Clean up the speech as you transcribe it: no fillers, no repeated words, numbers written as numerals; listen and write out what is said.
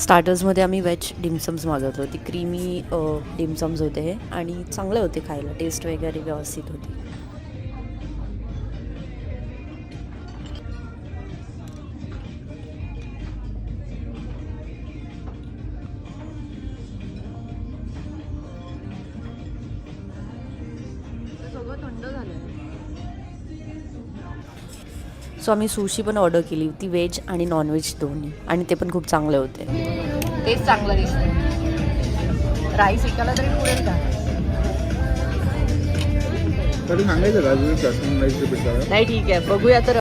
स्टार्टर्समध्ये आम्ही veg dim sums मागवतो होती. क्रीमी डिमसम्स होते हे आणि चांगले होते खायला. टेस्ट वगैरे व्यवस्थित होती. सगळं थंड झालं. सो आम्ही सुशी पण ऑर्डर केली होती, व्हेज आणि नॉनव्हेज दोन्ही, आणि ते पण खूप चांगले होते. तेच चांगलं दिसतं. राईस एकाला तरी पुरेल का? तरी सांगायचं का अजून जास्त राईस रिपीट करा. नाही ठीक आहे, बघूया तर.